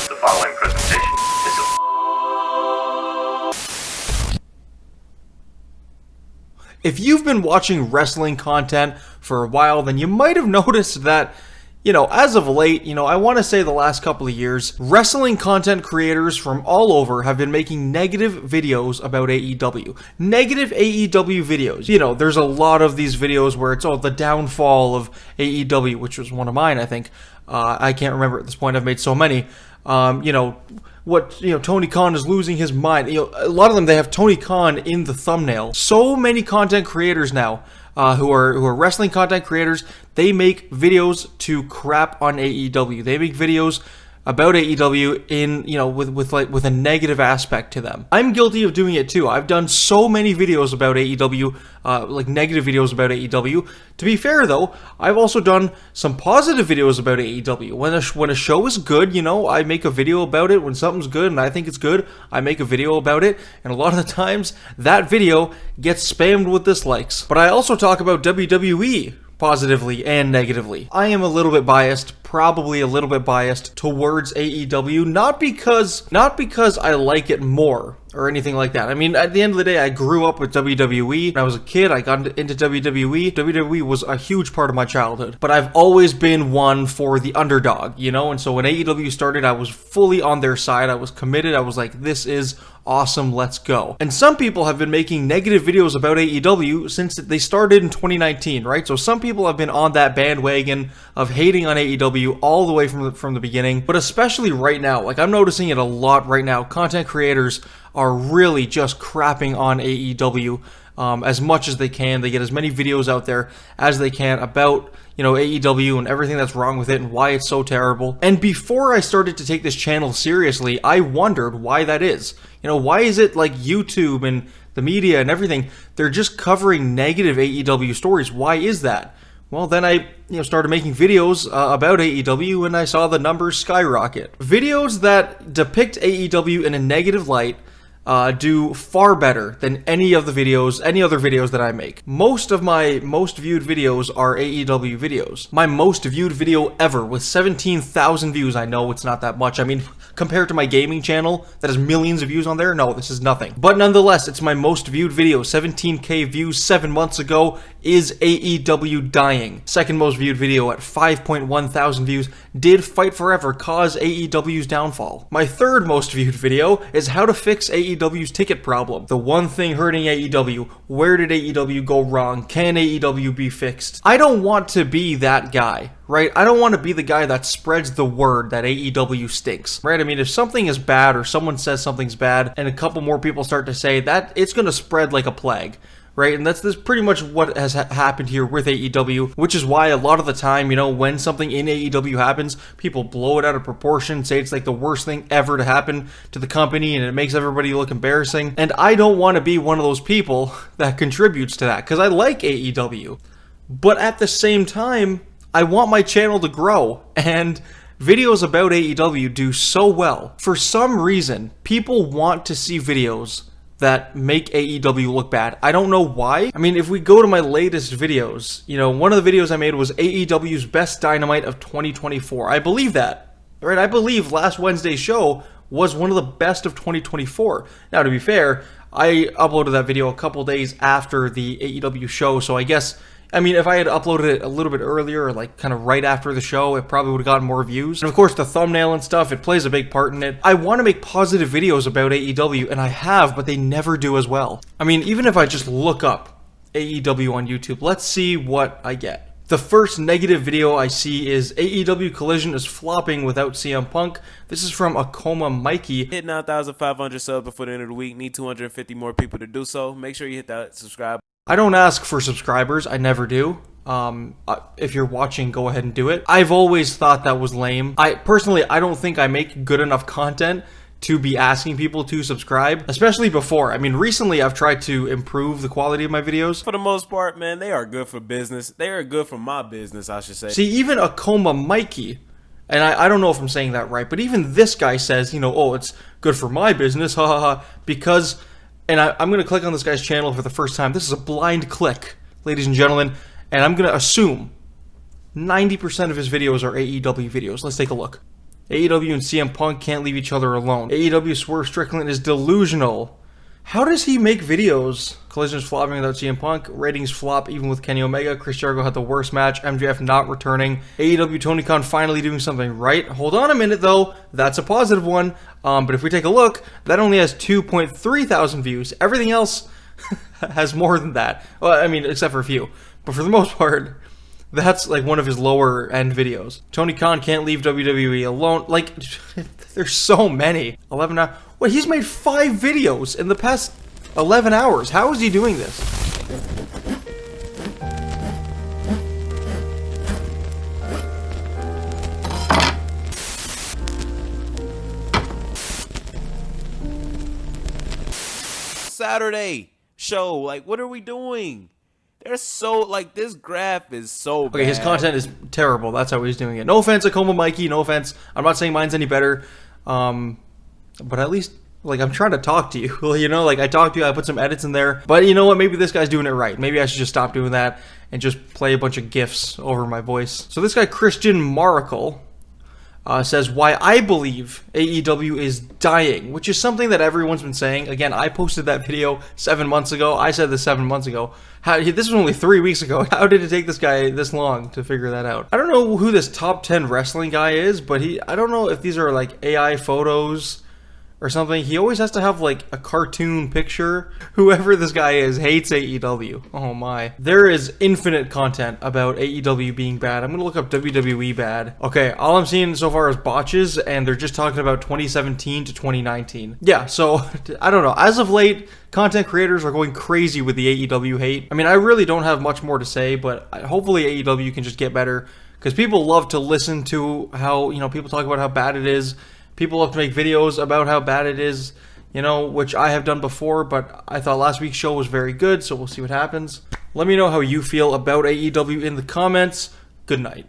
The following presentation is a... If you've been watching wrestling content for a while, then you might have noticed that, as of late, I want to say the last couple of years, wrestling content creators from all over have been making negative videos about AEW. Negative AEW videos. There's a lot of these videos where it's, the downfall of AEW, which was one of mine, I think. I can't remember at this point, I've made so many. Tony Khan is losing his mind. A lot of them, they have Tony Khan in the thumbnail. So many content creators now, who are wrestling content creators, they make videos to crap on AEW. They make videos about AEW in, with a negative aspect to them. I'm guilty of doing it too. I've done so many videos about AEW, negative videos about AEW. To be fair though, I've also done some positive videos about AEW. When a show is good, I make a video about it. When something's good and I think it's good, I make a video about it. And a lot of the times, that video gets spammed with dislikes. But I also talk about WWE positively and negatively. I am a little bit biased, probably a little bit biased towards AEW, not because I like it more or anything like that. I mean, at the end of the day, I grew up with WWE. When I was a kid, I got into WWE. WWE was a huge part of my childhood, but I've always been one for the underdog, and so when AEW started, I was fully on their side. I was committed. I was like, this is awesome, let's go. And some people have been making negative videos about AEW since they started in 2019, right? So some people have been on that bandwagon of hating on AEW all the way from the beginning, but especially right now, I'm noticing it a lot right now. Content creators are really just crapping on AEW as much as they can. They get as many videos out there as they can about AEW and everything that's wrong with it and why it's so terrible. And before I started to take this channel seriously, I wondered why that is. Why is it like YouTube and the media and everything, they're just covering negative AEW stories? Why is that? Well, then I started making videos about AEW and I saw the numbers skyrocket. Videos that depict AEW in a negative light do far better than any other videos that I make. Most of my most viewed videos are AEW videos. My most viewed video ever with 17,000 views. I know it's not that much. I mean, compared to my gaming channel that has millions of views on there, no, this is nothing. But nonetheless, it's my most viewed video. 17K views 7 months ago is AEW dying. Second most viewed video at 5.1 thousand views, did Fight Forever cause AEW's downfall? My third most viewed video is how to fix AEW's ticket problem. The one thing hurting AEW. Where did AEW go wrong? Can AEW be fixed? I don't want to be that guy, right? I don't want to be the guy that spreads the word that AEW stinks, right? I mean, if something is bad or someone says something's bad and a couple more people start to say that, it's going to spread like a plague. Right, and that's pretty much what has happened here with AEW, which is why a lot of the time, when something in AEW happens, people blow it out of proportion, say it's like the worst thing ever to happen to the company, and it makes everybody look embarrassing. And I don't want to be one of those people that contributes to that, because I like AEW. But at the same time, I want my channel to grow, and videos about AEW do so well. For some reason, people want to see videos that make AEW look bad. I don't know why. I mean, if we go to my latest videos, one of the videos I made was AEW's Best Dynamite of 2024. I believe that, right? I believe last Wednesday's show was one of the best of 2024. Now, to be fair, I uploaded that video a couple days after the AEW show, so I guess, if I had uploaded it a little bit earlier, kind of right after the show, it probably would have gotten more views. And of course, the thumbnail and stuff, it plays a big part in it. I want to make positive videos about AEW, and I have, but they never do as well. Even if I just look up AEW on YouTube, let's see what I get. The first negative video I see is AEW Collision is flopping without CM Punk. This is from Akoma Mikey. Hit 9,500 subs before the end of the week. Need 250 more people to do so. Make sure you hit that subscribe. I don't ask for subscribers. I never do. If you're watching, go ahead and do it. I've always thought that was lame. I don't think I make good enough content to be asking people to subscribe, especially before. Recently I've tried to improve the quality of my videos. For the most part, man, they are good for business. They are good for my business, I should say. See, even Akoma Mikey, and I don't know if I'm saying that right, but even this guy says, it's good for my business, ha ha ha, because... And I'm going to click on this guy's channel for the first time. This is a blind click, ladies and gentlemen. And I'm going to assume 90% of his videos are AEW videos. Let's take a look. AEW and CM Punk can't leave each other alone. AEW Swerve Strickland is delusional. How does he make videos? Collision's flopping without CM Punk. Ratings flop even with Kenny Omega. Chris Jericho had the worst match. MJF not returning. AEW Tony Khan finally doing something right. Hold on a minute though. That's a positive one. But if we take a look, that only has 2.3 thousand views. Everything else has more than that. Well, I mean, except for a few. But for the most part, that's like one of his lower end videos. Tony Khan can't leave WWE alone. Like, there's so many. 11 hours. Wait, he's made 5 videos in the past 11 hours. How is he doing this? Saturday show. Like, what are we doing? They're so, like, this graph is so bad. Okay, his content is terrible. That's how he's doing it. No offense, Akoma Mikey. No offense. I'm not saying mine's any better. But at least, like, I'm trying to talk to you. You know, like, I talk to you, I put some edits in there. But you know what? Maybe this guy's doing it right. Maybe I should just stop doing that and just play a bunch of GIFs over my voice. So this guy, Christian Maracle, says, why I believe AEW is dying, which is something that everyone's been saying. Again, I posted that video 7 months ago. I said this 7 months ago. This was only 3 weeks ago. How did it take this guy this long to figure that out? I don't know who this top 10 wrestling guy is, but I don't know if these are like AI photos or something. He always has to have like a cartoon picture. Whoever this guy is hates AEW. Oh my. There is infinite content about AEW being bad. I'm gonna look up WWE bad. Okay, all I'm seeing so far is botches, and they're just talking about 2017 to 2019. Yeah, so I don't know. As of late, content creators are going crazy with the AEW hate. I mean, I really don't have much more to say, but hopefully AEW can just get better, because people love to listen to how, you know, people talk about how bad it is. People love to make videos about how bad it is, you know, which I have done before, but I thought last week's show was very good, so we'll see what happens. Let me know how you feel about AEW in the comments. Good night.